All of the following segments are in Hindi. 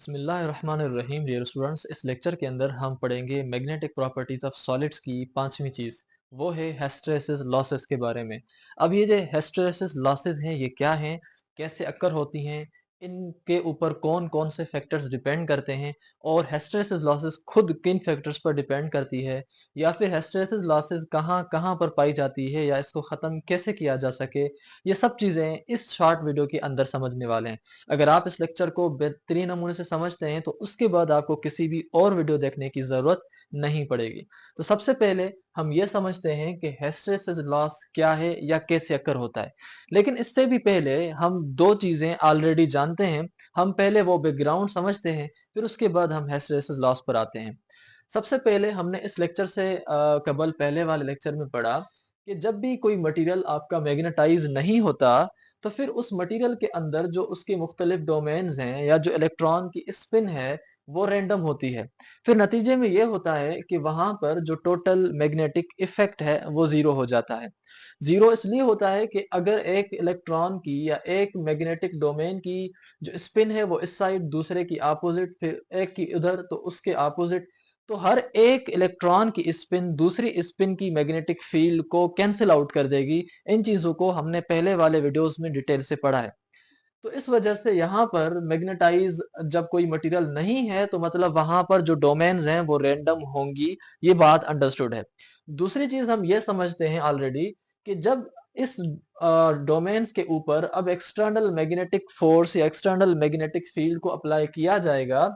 बिस्मिल्लाहिर्रहमानिर्रहीम डियर स्टूडेंट्स। इस लेक्चर के अंदर हम पढ़ेंगे मैग्नेटिक प्रॉपर्टीज ऑफ सॉलिड्स की पांचवी चीज, वो है हिस्टैरिसीस लॉसेस के बारे में। अब ये जो हिस्टैरिसीस लॉसेस हैं ये क्या हैं, कैसे अक्कर होती हैं, इनके ऊपर कौन कौन से फैक्टर्स डिपेंड करते हैं, और हिस्टैरिसीस लॉसेस खुद किन फैक्टर्स पर डिपेंड करती है, या फिर हिस्टैरिसीस लॉसेस कहाँ कहाँ पर पाई जाती है या इसको ख़त्म कैसे किया जा सके, ये सब चीज़ें इस शॉर्ट वीडियो के अंदर समझने वाले हैं। अगर आप इस लेक्चर को बेहतरीन नमूने से समझते हैं तो उसके बाद आपको किसी भी और वीडियो देखने की जरूरत नहीं पड़ेगी। तो सबसे पहले हम ये समझते हैं कि हिस्टैरिसीस लॉस क्या है या कैसे अकर होता है। लेकिन इससे भी पहले हम दो चीजें ऑलरेडी जानते हैं। हम पहले वो बैकग्राउंड समझते हैं, फिर उसके बाद हम हिस्टैरिसीस लॉस पर आते हैं। सबसे पहले हमने इस लेक्चर से कबल पहले वाले लेक्चर में पढ़ा कि जब भी कोई मटेरियल आपका मैग्नेटाइज नहीं होता तो फिर उस मटेरियल के अंदर जो उसके मुख्तलिफ डोमेन्स हैं या जो इलेक्ट्रॉन की स्पिन है वो रैंडम होती है। फिर नतीजे में ये होता है कि वहां पर जो टोटल मैग्नेटिक इफेक्ट है वो जीरो हो जाता है। जीरो इसलिए होता है कि अगर एक इलेक्ट्रॉन की या एक मैग्नेटिक डोमेन की जो स्पिन है वो इस साइड, दूसरे की अपोजिट, फिर एक की उधर तो उसके अपोजिट, तो हर एक इलेक्ट्रॉन की स्पिन दूसरी स्पिन की मैग्नेटिक फील्ड को कैंसिल आउट कर देगी। इन चीजों को हमने पहले वाले वीडियोस में डिटेल से पढ़ा है। तो इस वजह से यहाँ पर मैग्नेटाइज जब कोई मटेरियल नहीं है तो मतलब वहां पर जो डोमेन्स हैं वो रैंडम होंगी। ये बात अंडरस्टूड है। दूसरी चीज हम ये समझते हैं ऑलरेडी कि जब इस डोमेन्स के ऊपर अब एक्सटर्नल मैग्नेटिक फोर्स या एक्सटर्नल मैग्नेटिक फील्ड को अप्लाई किया जाएगा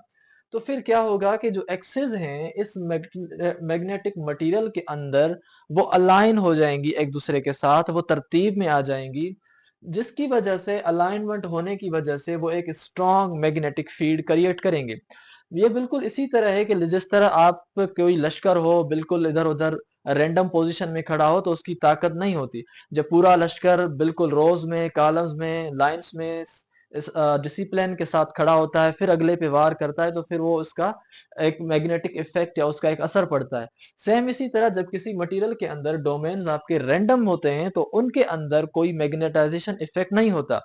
तो फिर क्या होगा कि जो एक्सिस हैं इस मैग्नेटिक मटेरियल के अंदर वो अलाइन हो जाएंगी एक दूसरे के साथ, वो तरतीब में आ जाएंगी, जिसकी वजह से अलाइनमेंट होने की वजह से वो एक स्ट्रॉन्ग मैग्नेटिक फील्ड क्रिएट करेंगे। ये बिल्कुल इसी तरह है कि जिस तरह आप कोई लश्कर हो बिल्कुल इधर उधर रैंडम पोजीशन में खड़ा हो तो उसकी ताकत नहीं होती। जब पूरा लश्कर बिल्कुल रोज में, कॉलम्स में, लाइंस में इस डिसिप्लिन के साथ खड़ा होता है, फिर अगले पे वार करता है, तो फिर वो उसका एक मैग्नेटिक इफेक्ट या उसका एक असर पड़ता है। सेम इसी तरह जब किसी मटेरियल के अंदर डोमेन्स आपके रैंडम होते हैं तो उनके अंदर कोई मैग्नेटाइजेशन इफेक्ट नहीं होता।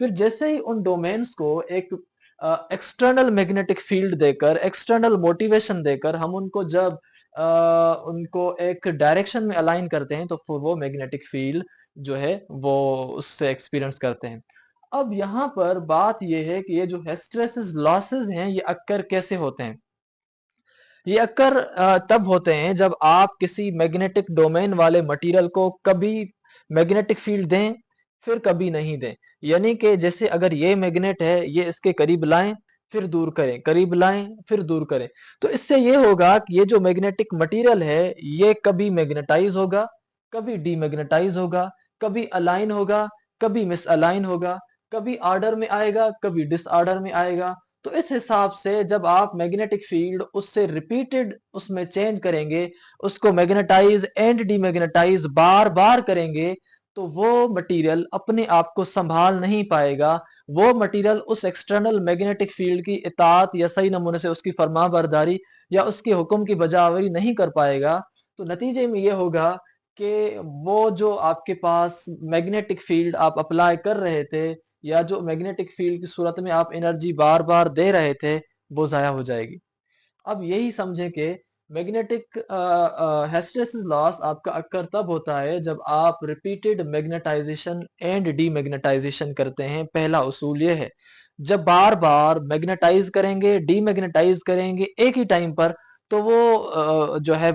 फिर जैसे ही उन डोमेन्स को एक एक्सटर्नल मैग्नेटिक फील्ड देकर, एक्सटर्नल मोटिवेशन देकर हम उनको जब उनको एक डायरेक्शन में अलाइन करते हैं तो फिर वो मैग्नेटिक फील्ड जो है वो उससे एक्सपीरियंस करते हैं। अब यहाँ पर बात ये है कि ये जो हिस्टैरिसीस लॉसेस हैं ये अक्कर कैसे होते हैं। ये अक्कर तब होते हैं जब आप किसी मैग्नेटिक डोमेन वाले मटेरियल को कभी मैग्नेटिक फील्ड दें, फिर कभी नहीं दें। यानी कि जैसे अगर ये मैग्नेट है, ये इसके करीब लाएं, फिर दूर करें, करीब लाएं, फिर दूर करें, तो इससे ये होगा कि ये जो मैग्नेटिक मटेरियल है ये कभी मैग्नेटाइज होगा, कभी डीमैग्नेटाइज होगा, कभी अलाइन होगा, कभी मिस अलाइन होगा, कभी ऑर्डर में आएगा, कभी डिसऑर्डर में आएगा। तो इस हिसाब से जब आप मैग्नेटिक फील्ड उससे रिपीटेड उसमें चेंज करेंगे, उसको मैग्नेटाइज एंड डीमैग्नेटाइज बार बार करेंगे, तो वो मटेरियल अपने आप को संभाल नहीं पाएगा। वो मटेरियल उस एक्सटर्नल मैग्नेटिक फील्ड की इताअत या सही नमूने से उसकी फरमाबरदारी या उसके हुक्म की बजावरी नहीं कर पाएगा। तो नतीजे में ये होगा कि वो जो आपके पास मैग्नेटिक फील्ड आप अप्लाई कर रहे थे या जो मैग्नेटिक फील्ड की सूरत में आप एनर्जी बार बार दे रहे थे वो जाया हो जाएगी। अब यही समझें कि मैग्नेटिक हिस्टैरिसीस लॉस आपका अक्कर तब होता है जब आप रिपीटेड मैग्नेटाइजेशन एंड डीमैग्नेटाइजेशन करते हैं। पहला उसूल ये है, जब बार बार मैग्नेटाइज करेंगे, डीमैग्नेटाइज करेंगे एक ही टाइम पर, तो वो जो है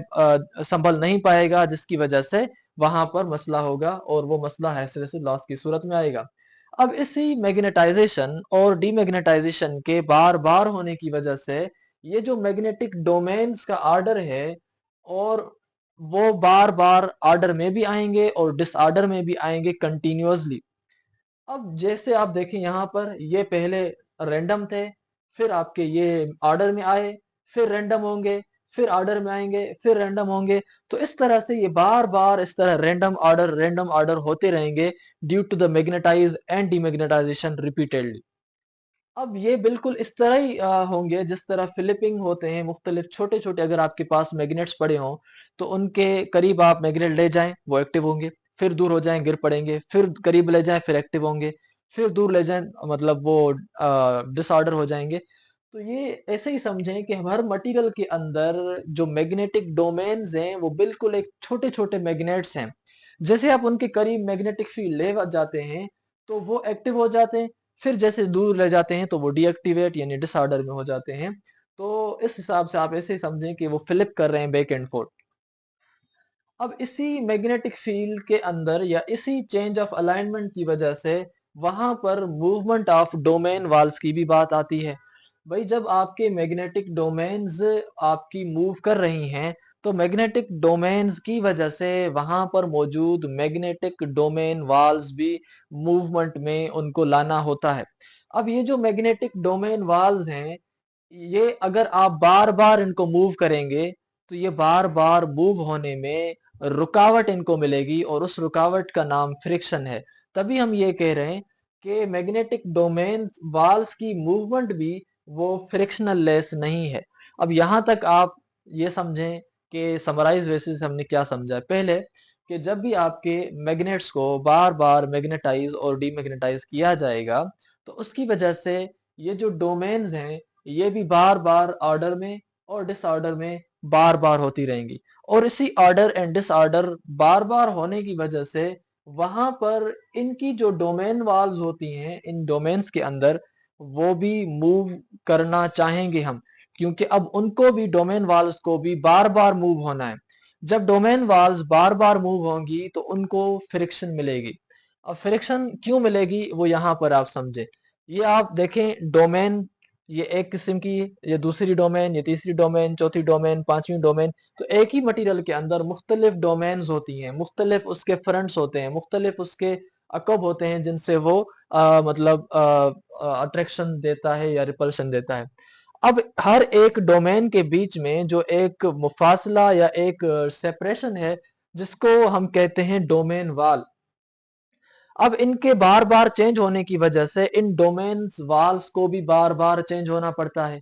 संभल नहीं पाएगा, जिसकी वजह से वहां पर मसला होगा और वो मसला हिस्टैरिसीस लॉस की सूरत में आएगा। अब इसी मैग्नेटाइजेशन और डीमैग्नेटाइजेशन के बार बार होने की वजह से ये जो मैग्नेटिक डोमेन्स का ऑर्डर है, और वो बार बार ऑर्डर में भी आएंगे और डिसऑर्डर में भी आएंगे कंटिन्यूअसली। अब जैसे आप देखें यहाँ पर ये पहले रैंडम थे, फिर आपके ये ऑर्डर में आए, फिर रैंडम होंगे, फिर ऑर्डर में आएंगे, फिर रैंडम होंगे। तो इस तरह से ये बार बार इस तरह रैंडम ऑर्डर होते रहेंगे due to the magnetize and demagnetization repeatedly. अब ये बिल्कुल इस तरह ही होंगे जिस तरह फ्लिपिंग होते हैं मुख्तलिफ छोटे छोटे। अगर आपके पास मैग्नेट्स पड़े हों तो उनके करीब आप मैग्नेट ले जाएं वो एक्टिव होंगे, फिर दूर हो जाएं गिर पड़ेंगे, फिर करीब ले जाएं फिर एक्टिव होंगे, फिर दूर ले जाएं मतलब वो डिसऑर्डर हो जाएंगे। तो ये ऐसे ही समझें कि हर मटेरियल के अंदर जो मैग्नेटिक डोमेन्स हैं वो बिल्कुल एक छोटे-छोटे मैग्नेट्स हैं। जैसे आप उनके करीब मैग्नेटिक फील्ड ले जाते हैं तो वो एक्टिव हो जाते हैं, फिर जैसे दूर ले जाते हैं तो वो डीएक्टिवेट यानी डिसऑर्डर में हो जाते हैं। तो इस हिसाब से आप ऐसे ही समझें कि वो फ्लिप कर रहे हैं बैक एंड फोर्थ। अब इसी मैग्नेटिक फील्ड के अंदर या इसी चेंज ऑफ अलाइनमेंट की वजह से वहां पर मूवमेंट ऑफ डोमेन वाल्स की भी बात आती है। भाई जब आपके मैग्नेटिक डोमेन्स आपकी मूव कर रही हैं तो मैग्नेटिक डोमेन्स की वजह से वहां पर मौजूद मैग्नेटिक डोमेन वाल्स भी मूवमेंट में उनको लाना होता है। अब ये जो मैग्नेटिक डोमेन वाल्स हैं ये अगर आप बार बार इनको मूव करेंगे तो ये बार बार मूव होने में रुकावट इनको मिलेगी और उस रुकावट का नाम फ्रिक्शन है। तभी हम ये कह रहे हैं कि मैग्नेटिक डोमेन वाल्स की मूवमेंट भी वो फ्रिक्शनल लेस नहीं है। अब यहां तक आप ये समझें कि समराइज बेसिस हमने क्या समझा है। पहले कि जब भी आपके मैग्नेट्स को बार बार मैग्नेटाइज और डीमैग्नेटाइज किया जाएगा तो उसकी वजह से ये जो डोमेन्स हैं ये भी बार बार ऑर्डर में और डिसऑर्डर में बार बार होती रहेंगी। और इसी ऑर्डर एंड डिसऑर्डर बार बार होने की वजह से वहां पर इनकी जो डोमेन वाल्स होती हैं इन डोमेन्स के अंदर वो भी मूव करना चाहेंगे हम, क्योंकि अब उनको भी डोमेन वाल्स को भी बार बार मूव होना है। जब डोमेन वाल्स बार बार मूव होंगी तो उनको फ्रिक्शन मिलेगी। अब फ्रिक्शन क्यों मिलेगी वो यहाँ पर आप समझे। ये आप देखें डोमेन, ये एक किस्म की, ये दूसरी डोमेन, ये तीसरी डोमेन, चौथी डोमेन, पांचवी डोमेन। तो एक ही मटेरियल के अंदर मुख्तलिफ डोमेन्स होती हैं, मुख्तलिफ उसके फ्रंट्स होते हैं, मुख्तलिफ उसके अकब होते हैं जिनसे वो मतलब अट्रैक्शन देता है या रिपल्शन देता है। अब हर एक डोमेन के बीच में जो एक मुफासला या एक सेपरेशन है जिसको हम कहते हैं डोमेन वाल। अब इनके बार बार चेंज होने की वजह से इन डोमेन वाल्स को भी बार बार चेंज होना पड़ता है।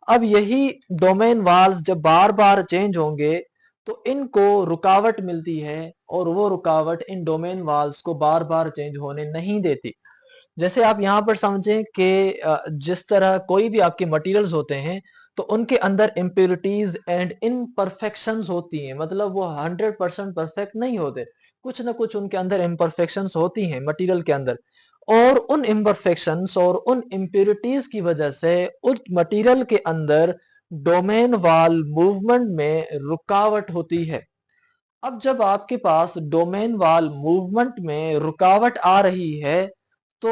अब यही डोमेन वाल्स जब बार बार चेंज होंगे तो इनको रुकावट मिलती है और वो रुकावट इन डोमेन वाल्स को बार बार चेंज होने नहीं देती। जैसे आप यहाँ पर समझें कि जिस तरह कोई भी आपके मटेरियल्स होते हैं तो उनके अंदर इम्प्योरिटीज एंड इम्परफेक्शंस होती हैं, मतलब वो 100% परफेक्ट नहीं होते, कुछ ना कुछ उनके अंदर इम्परफेक्शंस होती हैं मटेरियल के अंदर। और उन इम्परफेक्शंस और उन इम्प्योरिटीज की वजह से उस मटेरियल के अंदर डोमेन वाल मूवमेंट में रुकावट होती है। अब जब आपके पास डोमेन वाल मूवमेंट में रुकावट आ रही है तो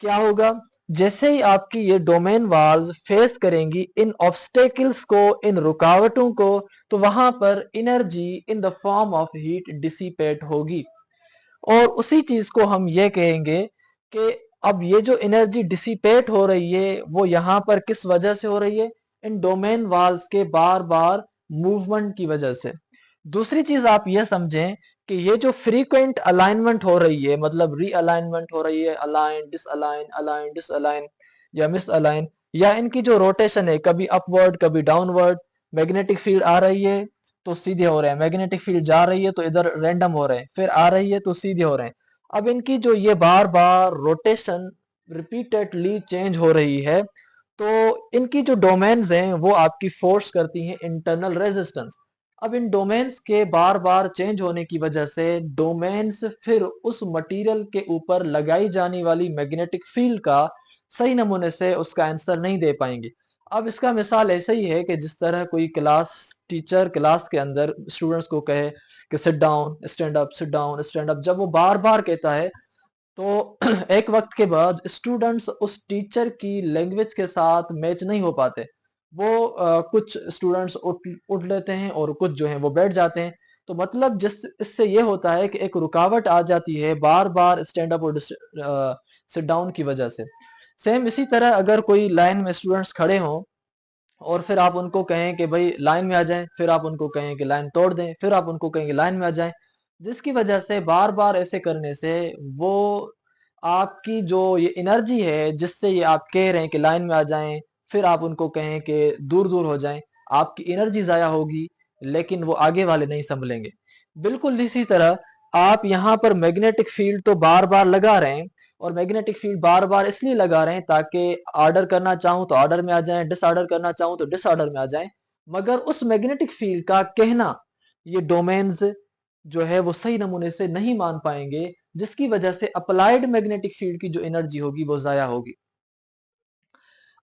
क्या होगा, जैसे ही आपकी ये डोमेन वाल्स फेस करेंगी इन ऑब्स्टेकल्स को, इन रुकावटों को, तो वहां पर energy in the form of heat dissipate होगी। और उसी चीज को हम ये कहेंगे कि अब ये जो एनर्जी डिसिपेट हो रही है वो यहाँ पर किस वजह से हो रही है, इन डोमेन वाल्स के बार बार मूवमेंट की वजह से। दूसरी चीज आप ये समझें कि ये जो फ्रीक्वेंट अलाइनमेंट हो रही है, मतलब रीअलाइनमेंट हो रही है, अलाइन डिसअलाइन अलाइन डिसअलाइन या मिस अलाइन, या इनकी जो रोटेशन है कभी अपवर्ड कभी डाउनवर्ड, मैग्नेटिक फील्ड आ रही है तो सीधे हो रहे हैं, मैग्नेटिक फील्ड जा रही है तो इधर रैंडम हो रहे हैं, फिर आ रही है तो सीधे हो रहे हैं। अब इनकी जो ये बार बार रोटेशन रिपीटेडली चेंज हो रही है तो इनकी जो डोमेन्स हैं वो आपकी फोर्स करती हैं इंटरनल रेजिस्टेंस। अब इन डोमेन्स के बार बार चेंज होने की वजह से डोमेन्स फिर उस मटेरियल के ऊपर लगाई जाने वाली मैग्नेटिक फील्ड का सही नमूने से उसका आंसर नहीं दे पाएंगे। अब इसका मिसाल ऐसे ही है कि जिस तरह कोई क्लास टीचर क्लास के अंदर स्टूडेंट्स को कहे कि sit down stand up sit down stand up, जब वो बार बार कहता है तो एक वक्त के बाद स्टूडेंट्स उस टीचर की लैंग्वेज के साथ मैच नहीं हो पाते। वो कुछ स्टूडेंट्स उठ उठ लेते हैं और कुछ जो हैं वो बैठ जाते हैं। तो मतलब जिस इससे ये होता है कि एक रुकावट आ जाती है बार बार स्टैंड अप और सिट डाउन की वजह से। सेम इसी तरह अगर कोई लाइन में स्टूडेंट्स खड़े हों और फिर आप उनको कहें कि भाई लाइन में आ जाएं, फिर आप उनको कहें कि लाइन तोड़ दें, फिर आप उनको कहें कि लाइन में आ जाएं, जिसकी वजह से बार बार ऐसे करने से वो आपकी जो ये एनर्जी है जिससे ये आप कह रहे हैं कि लाइन में आ जाएं, फिर आप उनको कहें कि दूर दूर हो जाएं, आपकी एनर्जी जाया होगी लेकिन वो आगे वाले नहीं संभलेंगे। बिल्कुल इसी तरह आप यहाँ पर मैग्नेटिक फील्ड तो बार बार लगा रहे हैं, और मैग्नेटिक फील्ड बार बार इसलिए लगा रहे हैं ताकि ऑर्डर करना चाहूं तो ऑर्डर में आ जाएं, डिसऑर्डर करना चाहूं तो डिसऑर्डर में आ जाएं। मगर उस मैग्नेटिक फील्ड का कहना ये डोमेन्स जो है वो सही नमूने से नहीं मान पाएंगे, जिसकी वजह से अप्लाइड मैग्नेटिक फील्ड की जो एनर्जी होगी वो जाया होगी।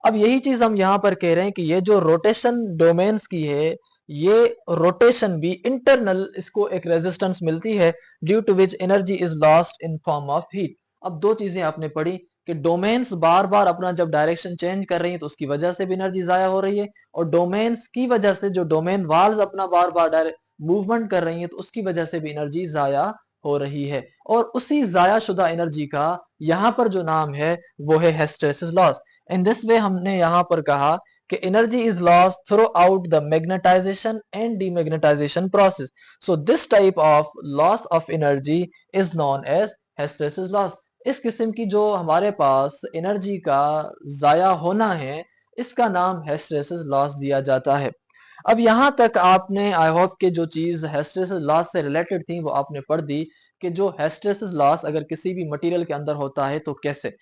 अब यही चीज हम यहाँ पर कह रहे हैं कि ये जो रोटेशन डोमेन्स की है, ये रोटेशन भी इंटरनल इसको एक रेजिस्टेंस मिलती है, due to which energy is lost in form of heat. अब दो चीजें आपने पढ़ी कि डोमेन्स बार बार अपना जब डायरेक्शन चेंज कर रही है तो उसकी वजह से भी एनर्जी जाया हो रही है, और डोमेन्स की वजह से जो डोमेन वाल्स अपना बार बार मूवमेंट कर रही है तो उसकी वजह से भी एनर्जी जाया हो रही है। और उसी जाया शुदा एनर्जी का यहाँ पर जो नाम है वो है hysteresis loss. In this way हमने यहाँ पर कहा कि energy is lost throughout the magnetization and demagnetization process. So this type of loss of energy is known as hysteresis loss. इस किस्म की जो हमारे पास एनर्जी का जाया होना है, इसका नाम हिस्टैरिसीस लॉस दिया जाता है। अब यहाँ तक आपने आई होप कि जो चीज हिस्टैरिसीस लॉस से रिलेटेड थी वो आपने पढ़ दी, कि जो हिस्टैरिसीस लॉस अगर किसी भी मटेरियल के अंदर होता है तो कैसे।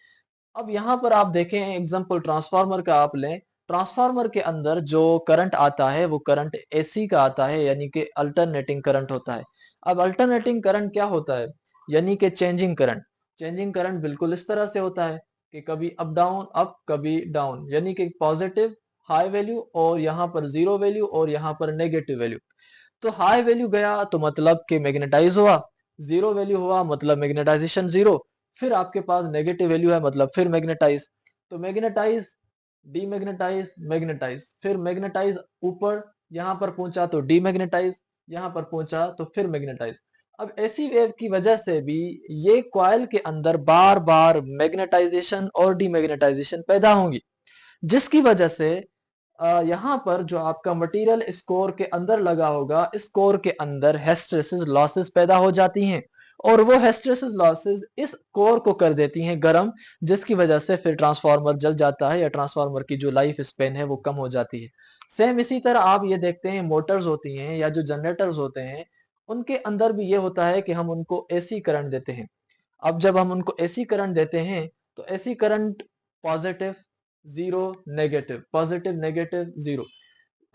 अब यहाँ पर आप देखें एग्जांपल ट्रांसफार्मर का आप लें। ट्रांसफार्मर के अंदर जो करंट आता है वो करंट एसी का आता है, यानी कि अल्टरनेटिंग करंट होता है। अब अल्टरनेटिंग करंट क्या होता है, यानी कि चेंजिंग करंट। चेंजिंग करंट बिल्कुल इस तरह से होता है कि कभी अप डाउन, अप कभी डाउन, यानी कि पॉजिटिव हाई वैल्यू और यहाँ पर जीरो वैल्यू और यहाँ पर नेगेटिव वैल्यू। तो हाई वैल्यू गया तो मतलब कि मैग्नेटाइज हुआ, जीरो वैल्यू हुआ मतलब मैग्नेटाइजेशन जीरो, फिर आपके पास नेगेटिव वैल्यू है मतलब फिर मैग्नेटाइज। तो मैग्नेटाइज, डीमैग्नेटाइज, मैग्नेटाइज, फिर मैग्नेटाइज ऊपर यहां पर पहुंचा तो डीमैग्नेटाइज, यहां पर पहुंचा तो फिर मैग्नेटाइज। अब ऐसी वेव की वजह से भी ये कॉइल के अंदर बार बार मैग्नेटाइजेशन और डीमैग्नेटाइजेशन पैदा होंगी, जिसकी वजह से यहाँ पर जो आपका मटेरियल इस कोर के अंदर लगा होगा, इस कोर के अंदर हिस्टैरिसीस लॉसेस पैदा हो जाती हैं, और वो हिस्टैरिसीस लॉसेस इस कोर को कर देती हैं गर्म, जिसकी वजह से फिर ट्रांसफार्मर जल जाता है या ट्रांसफार्मर की जो लाइफ स्पेन है वो कम हो जाती है। सेम इसी तरह आप ये देखते हैं मोटर्स होती हैं या जो जनरेटर्स होते हैं, उनके अंदर भी ये होता है कि हम उनको एसी करंट देते हैं। अब जब हम उनको एसी करंट देते हैं तो AC current positive, zero, negative, positive, negative, zero.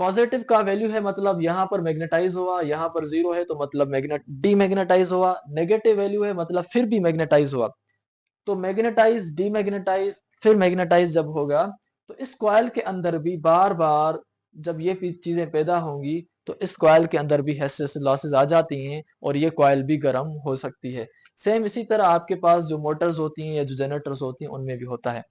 Positive का वैल्यू है मतलब यहाँ पर मैग्नेटाइज हुआ, यहाँ पर जीरो है तो मतलब मैग्नेट डीमैग्नेटाइज हुआ, नेगेटिव वैल्यू है मतलब फिर भी मैग्नेटाइज हुआ। तो मैग्नेटाइज, डीमैग्नेटाइज, फिर मैग्नेटाइज जब होगा तो इस कॉइल के अंदर भी बार बार जब ये चीजें पैदा होंगी तो इस कॉइल के अंदर भी हिस्टैरिसीस लॉसेस आ जाती हैं और ये कॉइल भी गर्म हो सकती है। सेम इसी तरह आपके पास जो मोटर्स होती हैं या जो जनरेटर्स होती हैं उनमें भी होता है।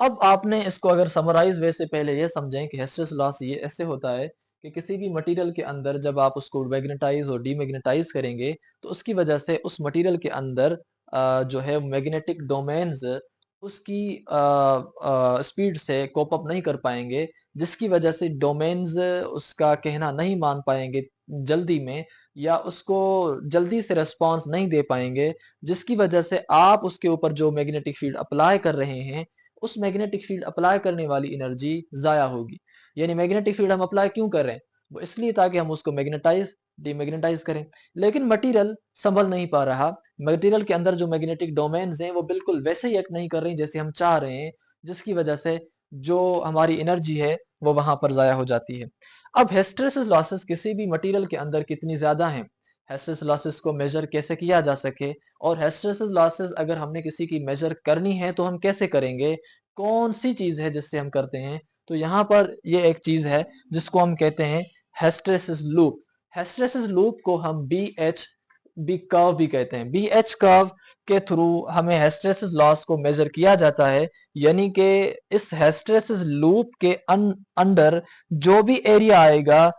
अब आपने इसको अगर समराइज वे से पहले ये समझें कि हिस्टैरिसीस लॉस ये ऐसे होता है कि किसी भी मटेरियल के अंदर जब आप उसको मैग्नेटाइज और डीमैग्नेटाइज करेंगे तो उसकी वजह से उस मटेरियल के अंदर जो है मैग्नेटिक डोमेन्स उसकी स्पीड से कोप अप नहीं कर पाएंगे, जिसकी वजह से डोमेन्स उसका कहना नहीं मान पाएंगे जल्दी में, या उसको जल्दी से रेस्पॉन्स नहीं दे पाएंगे, जिसकी वजह से आप उसके ऊपर जो मैग्नेटिक फील्ड अप्लाई कर रहे हैं उस मैग्नेटिक फील्ड अप्लाई करने वाली एनर्जी जाया होगी। यानी मैग्नेटिक फील्ड हम अप्लाई क्यों कर रहे हैं, वो इसलिए ताकि हम उसको मैग्नेटाइज डीमैग्नेटाइज करें। लेकिन मटेरियल संभल नहीं पा रहा, मटेरियल के अंदर जो मैग्नेटिक डोमेन्स हैं वो बिल्कुल वैसे ही एक्ट नहीं कर रही जैसे हम चाह रहे हैं, जिसकी वजह से जो हमारी एनर्जी है वो वहां पर जाया हो जाती है। अब हिस्टैरिसीस लॉसेस किसी भी मटेरियल के अंदर कितनी ज्यादा हैं, हिस्टैरिसीस लॉसेस को मेजर कैसे किया जा सके, और हिस्टैरिसीस लॉसेस अगर हमने किसी की मेजर करनी है तो हम कैसे करेंगे, कौन सी चीज है जिससे हम करते हैं। तो यहाँ पर ये एक चीज है जिसको हम कहते हैं हिस्टैरिसीस लूप। हिस्टैरिसीस लूप को हम बी कर्व भी कहते हैं। बी एच कर्व के थ्रू हमें हिस्टैरिसीस लॉस को मेजर किया जाता है, यानी कि इस हिस्टैरिसीस लूप के अंडर जो भी एरिया आएगा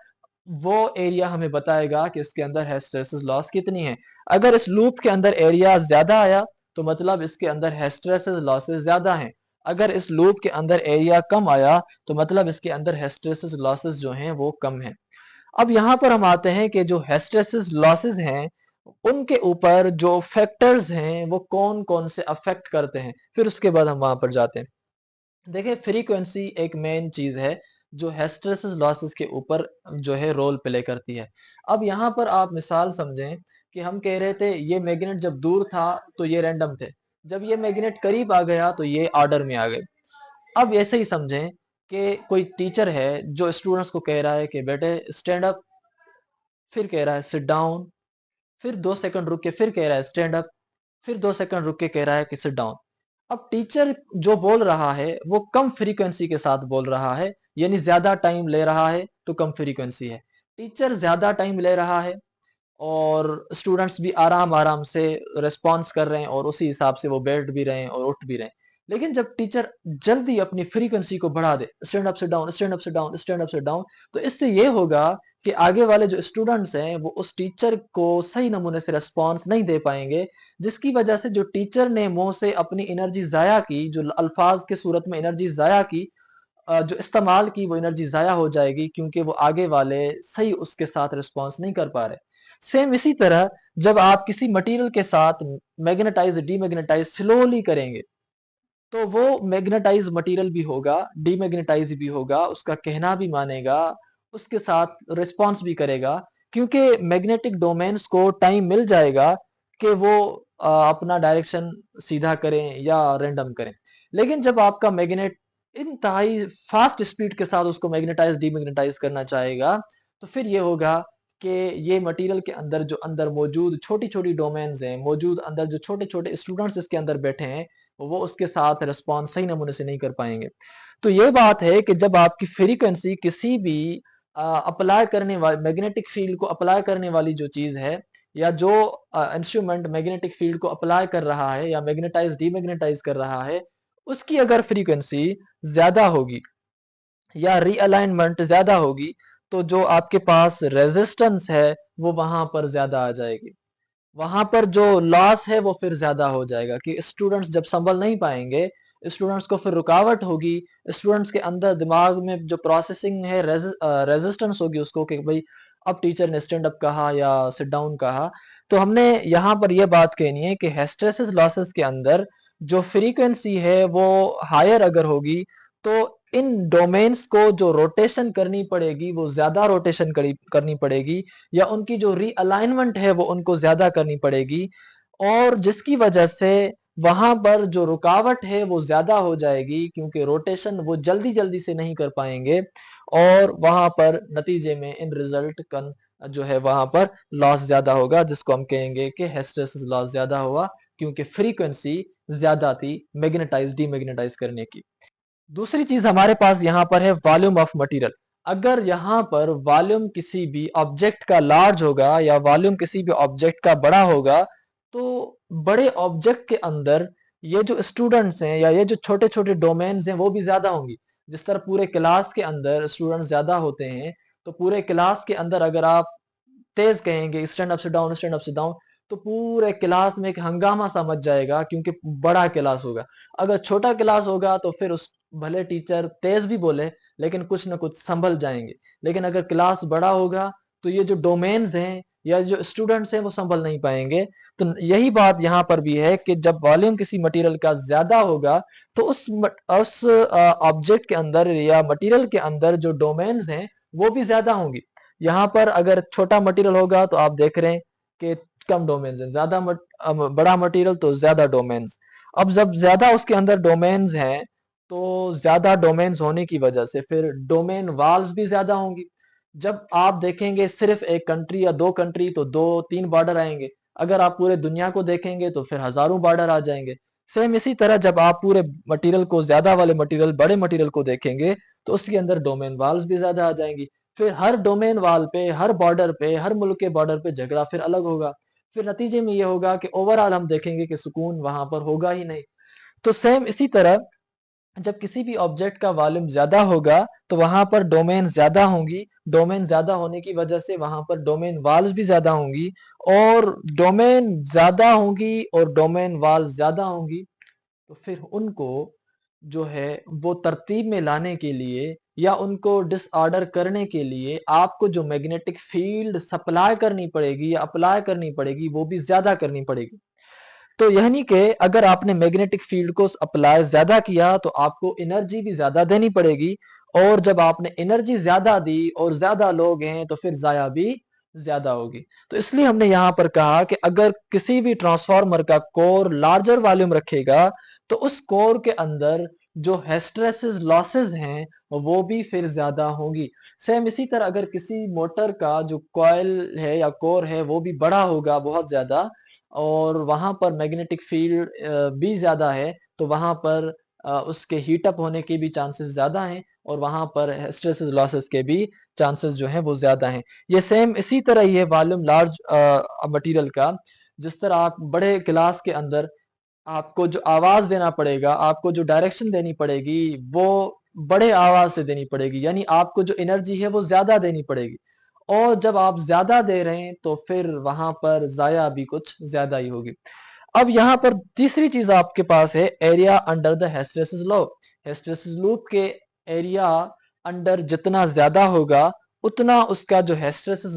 वो एरिया हमें बताएगा कि इसके अंदर हिस्टैरिसीस लॉस कितनी है। अगर इस लूप के अंदर एरिया ज्यादा आया तो मतलब इसके अंदर हिस्टैरिसीस लॉसेस ज्यादा हैं। अगर इस लूप के अंदर एरिया कम आया तो मतलब इसके अंदर हिस्टैरिसीस लॉसेस जो हैं वो कम हैं। अब यहाँ पर हम आते हैं कि जो हिस्टैरिसीस लॉसेस हैं उनके ऊपर जो फैक्टर्स हैं वो कौन कौन से अफेक्ट करते हैं, फिर उसके बाद हम वहां पर जाते हैं। देखिए फ्रीक्वेंसी एक मेन चीज है जो हिस्टैरिसीस लॉसेस के ऊपर जो है रोल प्ले करती है। अब यहाँ पर आप मिसाल समझें कि हम कह रहे थे ये मैग्नेट जब दूर था तो ये रैंडम थे, जब ये मैग्नेट करीब आ गया तो ये ऑर्डर में आ गए। अब ऐसे ही समझें कि कोई टीचर है जो स्टूडेंट्स को कह रहा है कि बेटे स्टैंड अप, फिर कह रहा है सिट डाउन, फिर 2 सेकंड रुक के फिर कह रहा है स्टैंड अप, फिर 2 सेकंड रुक के कह रहा है कि सिट डाउन। अब टीचर जो बोल रहा है वो कम फ्रीक्वेंसी के साथ बोल रहा है, यानी ज्यादा टाइम ले रहा है तो कम फ्रीक्वेंसी है। टीचर ज्यादा टाइम ले रहा है और स्टूडेंट्स भी आराम-आराम से रिस्पॉन्स कर रहे हैं और उसी हिसाब से वो बैठ भी रहे हैं और उठ भी रहे हैं। लेकिन जब टीचर जल्दी अपनी फ्रीक्वेंसी को बढ़ा दे, स्टैंड अप से डाउन, स्टैंड अप से डाउन, स्टैंड अप से डाउन, तो इससे ये होगा कि आगे वाले जो स्टूडेंट्स हैं वो उस टीचर को सही नमूने से रिस्पॉन्स नहीं दे पाएंगे, जिसकी वजह से जो टीचर ने मुंह से अपनी एनर्जी जाया की, जो अल्फाज के सूरत में एनर्जी जाया की, जो इस्तेमाल की वो एनर्जी ज़ाया हो जाएगी क्योंकि वो आगे वाले सही उसके साथ रिस्पॉन्स नहीं कर पा रहे। सेम इसी तरह जब आप किसी मटेरियल के साथ मैग्नेटाइज डीमैग्नेटाइज स्लोली करेंगे, तो वो मैग्नेटाइज मटेरियल भी होगा, डीमैग्नेटाइज भी होगा, उसका कहना भी मानेगा, उसके साथ रिस्पॉन्स भी करेगा क्योंकि मैग्नेटिक डोमेन्स को टाइम मिल जाएगा कि वो अपना डायरेक्शन सीधा करें या रैंडम करें। लेकिन जब आपका मैग्नेट इंतहाई फास्ट स्पीड के साथ उसको मैग्नेटाइज डीमैग्नेटाइज करना चाहेगा, तो फिर ये होगा कि ये मटेरियल के अंदर जो अंदर मौजूद छोटी-छोटी डोमेन्स हैं, मौजूद अंदर जो छोटे-छोटे स्टूडेंट्स इसके अंदर बैठे हैं, वो उसके साथ रिस्पॉन्स सही नमूने से नहीं कर पाएंगे। तो ये बात है कि जब आपकी फ्रीक्वेंसी किसी भी अप्लाई करने वाली मैग्नेटिक फील्ड को अप्लाई करने वाली जो चीज है, या जो इंस्ट्रूमेंट मैग्नेटिक फील्ड को अप्लाई कर रहा है या मैग्नेटाइज डीमैग्नेटाइज कर रहा है, उसकी अगर फ्रीक्वेंसी ज्यादा होगी या रीअलाइनमेंट ज्यादा होगी, तो जो आपके पास रेजिस्टेंस है वो वहां पर ज्यादा आ जाएगी। वहां पर जो लॉस है वो फिर ज्यादा हो जाएगा कि स्टूडेंट्स जब संभल नहीं पाएंगे, स्टूडेंट्स को फिर रुकावट होगी, स्टूडेंट्स के अंदर दिमाग में जो प्रोसेसिंग है रेजिस्टेंस होगी उसको कि भाई अब टीचर ने स्टैंड अप कहा या सिट डाउन कहा। तो हमने यहाँ पर यह बात कहनी है कि हिस्टैरिसीस लॉसेस के अंदर जो फ्रीक्वेंसी है वो हायर अगर होगी, तो इन डोमेन्स को जो रोटेशन करनी पड़ेगी वो ज्यादा रोटेशन करनी पड़ेगी, या उनकी जो रीअलाइनमेंट है वो उनको ज्यादा करनी पड़ेगी, और जिसकी वजह से वहां पर जो रुकावट है वो ज्यादा हो जाएगी क्योंकि रोटेशन वो जल्दी जल्दी से नहीं कर पाएंगे, और वहां पर नतीजे में इन रिजल्ट कन जो है वहां पर लॉस ज्यादा होगा, जिसको हम कहेंगे कि हिस्टैरिसीस लॉस ज्यादा हुआ क्योंकि फ्रीक्वेंसी ज्यादा थी मैग्नेटाइज डीमैग्नेटाइज करने की। दूसरी चीज हमारे पास यहाँ पर है वॉल्यूम ऑफ मटेरियल। अगर यहाँ पर वॉल्यूम किसी भी ऑब्जेक्ट का लार्ज होगा या वॉल्यूम किसी भी ऑब्जेक्ट का बड़ा होगा, तो बड़े ऑब्जेक्ट के अंदर ये जो स्टूडेंट्स हैं या ये जो छोटे छोटे डोमेन्स हैं वो भी ज्यादा होंगी। जिस तरह पूरे क्लास के अंदर स्टूडेंट्स ज्यादा होते हैं, तो पूरे क्लास के अंदर अगर आप तेज कहेंगे स्टैंड अप से डाउन, स्टैंड अप से डाउन, तो पूरे क्लास में एक हंगामा सा मच जाएगा क्योंकि बड़ा क्लास होगा। अगर छोटा क्लास होगा तो फिर उस भले टीचर तेज भी बोले लेकिन कुछ ना कुछ संभल जाएंगे। लेकिन अगर क्लास बड़ा होगा तो ये जो डोमेन्स हैं या जो स्टूडेंट्स हैं वो संभल नहीं पाएंगे। तो यही बात यहाँ पर भी है कि जब वॉल्यूम किसी मटेरियल का ज्यादा होगा, तो उस ऑब्जेक्ट के अंदर या मटेरियल के अंदर जो डोमेन्स हैं वो भी ज्यादा होंगी। यहाँ पर अगर छोटा मटेरियल होगा तो आप देख रहे हैं कि कम डोमेन्स हैं, बड़ा मटेरियल तो ज्यादा डोमेन्स। अब जब ज्यादा उसके अंदर डोमेन्स हैं, तो ज्यादा डोमेन्स होने की वजह से फिर डोमेन वाल्स भी ज्यादा होंगी। जब आप देखेंगे सिर्फ एक कंट्री या दो कंट्री तो दो तीन बॉर्डर आएंगे, अगर आप पूरे दुनिया को देखेंगे तो फिर हजारों बॉर्डर आ जाएंगे। सेम इसी तरह जब आप पूरे मटेरियल को ज्यादा वाले मटेरियल बड़े मटेरियल को देखेंगे, तो उसके अंदर डोमेन वाल्स भी ज्यादा आ जाएंगी। फिर हर डोमेन वाल पे, हर बॉर्डर पे, हर मुल्क के बॉर्डर पे झगड़ा फिर अलग होगा। फिर नतीजे में ये होगा कि ओवरऑल हम देखेंगे कि सुकून वहां पर होगा ही नहीं। तो सेम इसी तरह जब किसी भी ऑब्जेक्ट का वॉल्यूम ज्यादा होगा, तो वहां पर डोमेन ज्यादा होंगी। डोमेन ज्यादा होने की वजह से वहां पर डोमेन वाल्स भी ज्यादा होंगी, और डोमेन ज्यादा होंगी और डोमेन वाल्स ज्यादा होंगी, तो फिर उनको जो है वो तरतीब में लाने के लिए या उनको डिसऑर्डर करने के लिए आपको जो मैग्नेटिक फील्ड सप्लाई करनी पड़ेगी या अप्लाई करनी पड़ेगी वो भी ज्यादा करनी पड़ेगी। तो यानी कि अगर आपने मैग्नेटिक फील्ड को अप्लाई ज्यादा किया तो आपको एनर्जी भी ज्यादा देनी पड़ेगी, और जब आपने एनर्जी ज्यादा दी और ज्यादा लोग हैं तो फिर जाया भी ज्यादा होगी। तो इसलिए हमने यहां पर कहा कि अगर किसी भी ट्रांसफार्मर का कोर लार्जर वॉल्यूम रखेगा तो उस कोर के अंदर जो हिस्टैरिसीस लॉसेस हैं वो भी फिर ज्यादा होंगी। सेम इसी तरह अगर किसी मोटर का जो कॉइल है या कोर है वो भी बड़ा होगा बहुत ज्यादा, और वहां पर मैग्नेटिक फील्ड भी ज्यादा है, तो वहां पर उसके हीट अप होने के भी चांसेस ज्यादा हैं, और वहां पर हिस्टैरिसीस लॉसेस के भी चांसेस जो हैं वो ज्यादा हैं। ये सेम इसी तरह ही है वॉल्यूम लार्ज मटेरियल का। जिस तरह आप बड़े क्लास के अंदर आपको जो आवाज देना पड़ेगा, आपको जो डायरेक्शन देनी पड़ेगी वो बड़े आवाज से देनी पड़ेगी, यानी आपको जो एनर्जी है वो ज्यादा देनी पड़ेगी। और जब आप ज्यादा दे रहे हैं तो फिर वहां पर जाया भी कुछ ज्यादा ही होगी। अब यहाँ पर तीसरी चीज आपके पास है area under the hysteresis law. Hysteresis loop के एरिया अंडर जितना ज्यादा होगा उतना उसका जो हिस्टैरिसीस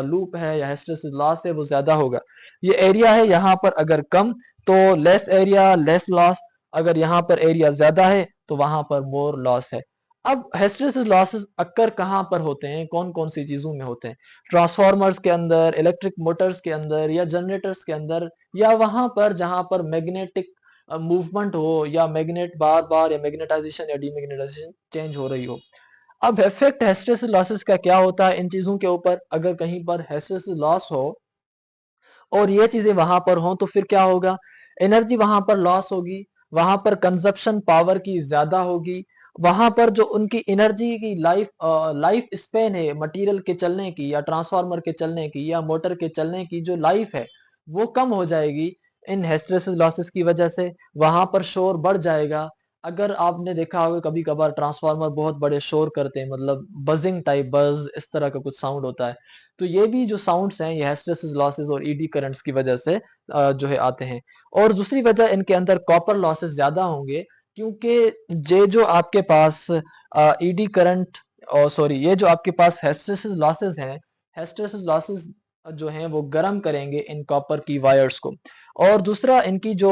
लूप है या हिस्टैरिसीस लॉस है वो ज्यादा होगा। ये एरिया है यहाँ पर अगर कम तो लेस एरिया लेस लॉस, अगर यहाँ पर एरिया ज्यादा है तो वहां पर मोर लॉस है। अब हिस्टैरिसीस लॉसेस अक्कर कहाँ पर होते हैं, कौन कौन सी चीजों में होते हैं? ट्रांसफार्मर्स के अंदर, इलेक्ट्रिक मोटर्स के अंदर या जनरेटर्स के अंदर, या वहां पर जहां पर मैग्नेटिक मूवमेंट हो, या मैग्नेट बार बार या मैग्नेटाइजेशन या डीमैग्नेटाइजेशन चेंज हो रही हो। अब इफेक्ट हिस्टैरिसीस लॉसेस का क्या होता है इन चीजों के ऊपर? अगर कहीं पर हिस्टैरिसीस लॉस हो और ये चीजें वहां पर हों तो फिर क्या होगा? एनर्जी वहां पर लॉस होगी, वहां पर कंजप्शन पावर की ज्यादा होगी, वहां पर जो उनकी एनर्जी की लाइफ स्पेन है मटेरियल के चलने की या ट्रांसफार्मर के चलने की या मोटर के चलने की जो लाइफ है वो कम हो जाएगी इन हिस्टैरिसीस लॉसेस की वजह से। वहां पर शोर बढ़ जाएगा। अगर आपने देखा होगा कभी कभार ट्रांसफार्मर बहुत बड़े शोर करते हैं, मतलब बजिंग टाइप, बज इस तरह का कुछ साउंड होता है। तो ये भी जो साउंड्स हैं ये हिस्टैरिसीस लॉसेस और ईडी करंट्स की वजह से जो है आते हैं। और दूसरी वजह इनके अंदर कॉपर लॉसेस ज्यादा होंगे, क्योंकि ये जो आपके पास ईडी करंट, और सॉरी ये जो आपके पास हिस्टैरिसीस लॉसेस हैं, हिस्टैरिसीस लॉसेस जो हैं वो गर्म करेंगे इन कॉपर की वायर्स को। और दूसरा इनकी जो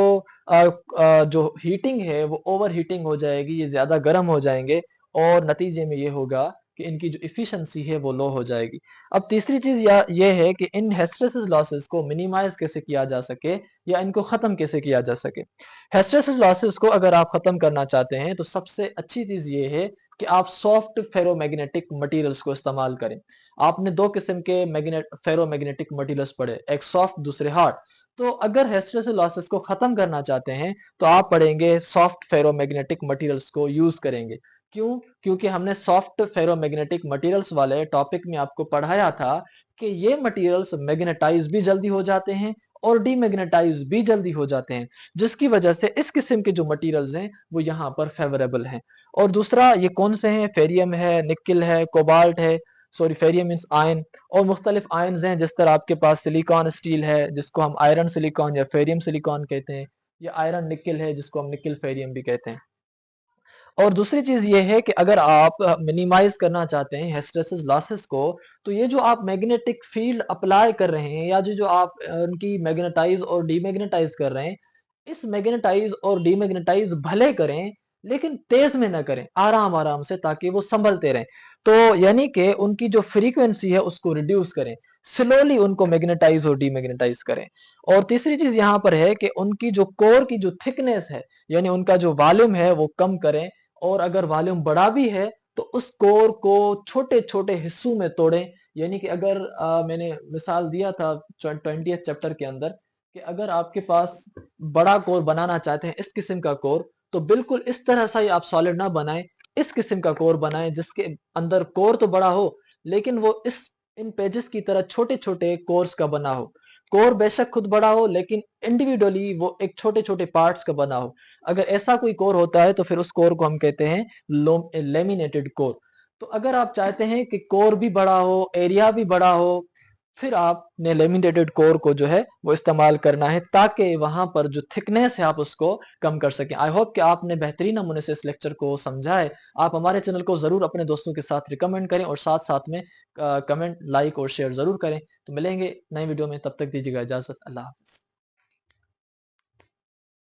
हीटिंग है वो ओवर हीटिंग हो जाएगी, ये ज्यादा गर्म हो जाएंगे, और नतीजे में ये होगा कि इनकी जो इफिशिएंसी है वो लो हो जाएगी। अब तीसरी चीज ये है कि इन हिस्टैरिसीस लॉसेस को मिनिमाइज कैसे किया जा सके या इनको खत्म कैसे किया जा सके। हिस्टैरिसीस लॉसेस को अगर आप खत्म करना चाहते हैं तो सबसे अच्छी चीज ये है कि आप सॉफ्ट फेरोमैग्नेटिक मटेरियल्स को इस्तेमाल करें। आपने दो किस्म के मैग्नेट फेरोमैग्नेटिक मटेरियल्स पढ़े, एक सॉफ्ट दूसरे हार्ड। तो अगर हिस्टैरिसीस लॉसेस को खत्म करना चाहते हैं तो आप पढ़ेंगे सॉफ्ट फेरोमैग्नेटिक मटेरियल्स को यूज करेंगे। क्यों? क्योंकि हमने सॉफ्ट फेरोमैग्नेटिक मटेरियल्स वाले टॉपिक में आपको पढ़ाया था कि ये मटेरियल्स मैग्नेटाइज भी जल्दी हो जाते हैं और डीमैग्नेटाइज भी जल्दी हो जाते हैं, जिसकी वजह से इस किस्म के जो मटेरियल्स हैं वो यहाँ पर फेवरेबल हैं। और दूसरा ये कौन से हैं? फेरियम है, निकिल है, कोबाल्ट है, सॉरी फेरियम मींस आयन, और मुख्तलिफ आयन्स हैं जिस तरह आपके पास सिलिकॉन स्टील है जिसको हम आयरन सिलिकॉन या फेरियम सिलिकॉन कहते हैं, या आयरन निकिल है जिसको हम निकिल फेरियम भी कहते हैं। और दूसरी चीज ये है कि अगर आप मिनिमाइज करना चाहते हैं हिस्टैरिसीस लॉसेस को, तो ये जो आप मैग्नेटिक फील्ड अप्लाई कर रहे हैं या जो आप उनकी मैग्नेटाइज और डीमैग्नेटाइज कर रहे हैं, इस मैग्नेटाइज और डीमैग्नेटाइज भले करें लेकिन तेज में ना करें, आराम आराम से, ताकि वो संभलते रहें। तो यानी कि उनकी जो फ्रीक्वेंसी है उसको रिड्यूस करें, स्लोली उनको मैग्नेटाइज और डीमैग्नेटाइज करें। और तीसरी चीज यहाँ पर है कि उनकी जो कोर की जो थिकनेस है, यानी उनका जो वॉल्यूम है वो कम करें, और अगर वॉल्यूम बड़ा भी है तो उस कोर को छोटे छोटे हिस्सों में तोड़ें। यानी कि अगर मैंने मिसाल दिया था 20th चैप्टर के अंदर कि अगर आपके पास बड़ा कोर बनाना चाहते हैं, इस किस्म का कोर, तो बिल्कुल इस तरह सा ही आप सॉलिड ना बनाएं, इस किस्म का कोर बनाएं जिसके अंदर कोर तो बड़ा हो लेकिन वो इस इन पेजेस की तरह छोटे छोटे कोर्स का बना हो। कोर बेशक खुद बड़ा हो लेकिन इंडिविजुअली वो एक छोटे छोटे पार्ट्स का बना हो। अगर ऐसा कोई कोर होता है तो फिर उस कोर को हम कहते हैं लेमिनेटेड कोर। तो अगर आप चाहते हैं कि कोर भी बड़ा हो, एरिया भी बड़ा हो, फिर आपने लेमिनेटेड कोर को जो है वो इस्तेमाल करना है, ताकि वहां पर जो थिकनेस है आप उसको कम कर सकें। आई होप कि आपने बेहतरीन नमूने से इस लेक्चर को समझा है। आप हमारे चैनल को जरूर अपने दोस्तों के साथ रिकमेंड करें और साथ साथ में कमेंट, लाइक और शेयर जरूर करें। तो मिलेंगे नई वीडियो में, तब तक दीजिएगा इजाजत। अल्लाह हाफिज।